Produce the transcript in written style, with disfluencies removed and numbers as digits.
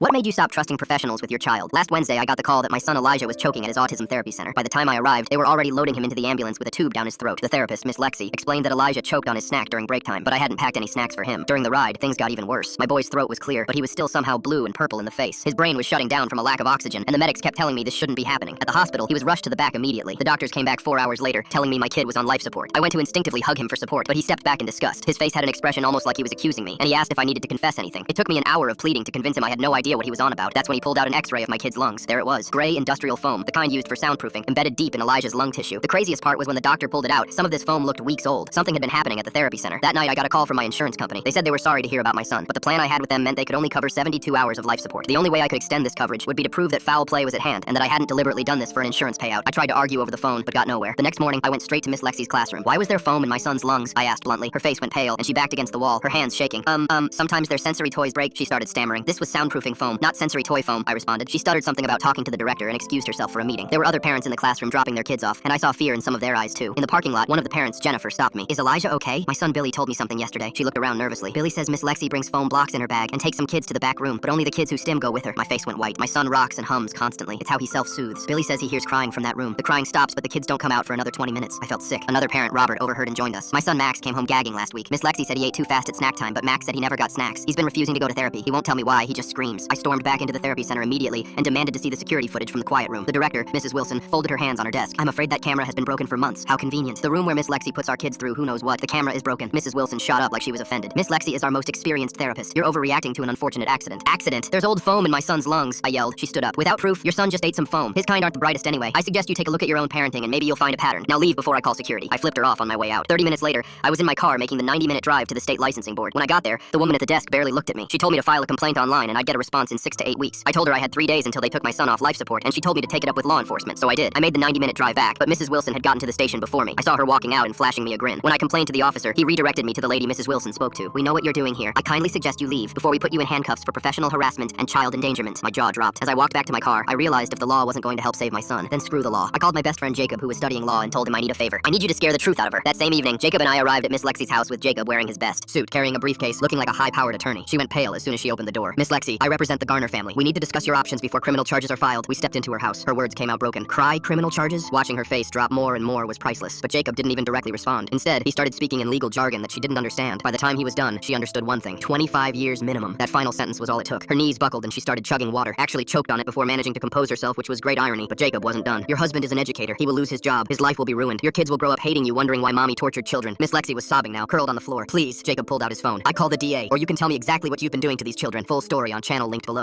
What made you stop trusting professionals with your child? Last Wednesday, I got the call that my son Elijah was choking at his autism therapy center. By the time I arrived, they were already loading him into the ambulance with a tube down his throat. The therapist, Miss Lexi, explained that Elijah choked on his snack during break time, but I hadn't packed any snacks for him. During the ride, things got even worse. My boy's throat was clear, but he was still somehow blue and purple in the face. His brain was shutting down from a lack of oxygen, and the medics kept telling me this shouldn't be happening. At the hospital, he was rushed to the back immediately. The doctors came back 4 hours later, telling me my kid was on life support. I went to instinctively hug him for support, but he stepped back in disgust. His face had an expression almost like he was accusing me, and he asked if I needed to confess anything. It took me an hour of pleading to convince him I had no idea what he was on about. That's when he pulled out an X-ray of my kid's lungs. There it was. Gray industrial foam, the kind used for soundproofing, embedded deep in Elijah's lung tissue. The craziest part was when the doctor pulled it out, some of this foam looked weeks old. Something had been happening at the therapy center. That night, I got a call from my insurance company. They said they were sorry to hear about my son, but the plan I had with them meant they could only cover 72 hours of life support. The only way I could extend this coverage would be to prove that foul play was at hand, and that I hadn't deliberately done this for an insurance payout. I tried to argue over the phone, but got nowhere. The next morning, I went straight to Miss Lexi's classroom. Why was there foam in my son's lungs? I asked bluntly. Her face went pale, and she backed against the wall, her hands shaking. Sometimes their sensory toys break, she started stammering. This was soundproofing foam, not sensory toy foam, I responded. She stuttered something about talking to the director and excused herself for a meeting. There were other parents in the classroom dropping their kids off, and I saw fear in some of their eyes too. In the parking lot, one of the parents, Jennifer, stopped me. Is Elijah okay? My son Billy told me something yesterday. She looked around nervously. Billy says Miss Lexi brings foam blocks in her bag and takes some kids to the back room, but only the kids who stim go with her. My face went white. My son rocks and hums constantly. It's how he self-soothes. Billy says he hears crying from that room. The crying stops, but the kids don't come out for another 20 minutes. I felt sick. Another parent, Robert, overheard and joined us. My son Max came home gagging last week. Miss Lexi said he ate too fast at snack time, but Max said he never got snacks. He's been refusing to go to therapy. He won't tell me why. He just screams. I stormed back into the therapy center immediately and demanded to see the security footage from the quiet room. The director, Mrs. Wilson, folded her hands on her desk. I'm afraid that camera has been broken for months. How convenient. The room where Miss Lexi puts our kids through who knows what. The camera is broken. Mrs. Wilson shot up like she was offended. Miss Lexi is our most experienced therapist. You're overreacting to an unfortunate accident. Accident? There's old foam in my son's lungs, I yelled. She stood up. Without proof, your son just ate some foam. His kind aren't the brightest anyway. I suggest you take a look at your own parenting and maybe you'll find a pattern. Now leave before I call security. I flipped her off on my way out. 30 minutes later, I was in my car making the 90-minute drive to the state licensing board. When I got there, the woman at the desk barely looked at me. She told me to file a complaint online and I'd get a response in 6 to 8 weeks. I told her I had 3 days until they took my son off life support, and she told me to take it up with law enforcement, so I did. I made the 90-minute drive back, but Mrs. Wilson had gotten to the station before me. I saw her walking out and flashing me a grin. When I complained to the officer, he redirected me to the lady Mrs. Wilson spoke to. We know what you're doing here. I kindly suggest you leave before we put you in handcuffs for professional harassment and child endangerment. My jaw dropped. As I walked back to my car, I realized if the law wasn't going to help save my son, then screw the law. I called my best friend Jacob, who was studying law, and told him I need a favor. I need you to scare the truth out of her. That same evening, Jacob and I arrived at Miss Lexi's house with Jacob wearing his best suit, carrying a briefcase, looking like a high-powered attorney. She went pale as soon as she opened the door. Miss Lexi, I represent the Garner family. We need to discuss your options before criminal charges are filed. We stepped into her house. Her words came out broken. Cry criminal charges? Watching her face drop more and more was priceless. But Jacob didn't even directly respond. Instead, he started speaking in legal jargon that she didn't understand. By the time he was done, she understood one thing. 25 years minimum. That final sentence was all it took. Her knees buckled and she started chugging water. Actually choked on it before managing to compose herself, which was great irony. But Jacob wasn't done. Your husband is an educator. He will lose his job. His life will be ruined. Your kids will grow up hating you, wondering why mommy tortured children. Miss Lexi was sobbing now, curled on the floor. Please, Jacob pulled out his phone. I call the DA, or you can tell me exactly what you've been doing to these children. Full story on channel linked below.